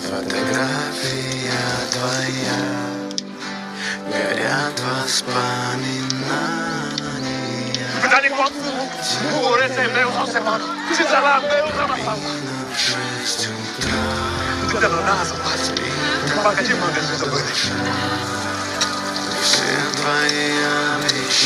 Фотография твоя, горят воспоминания. В 6 утра все твои обещания.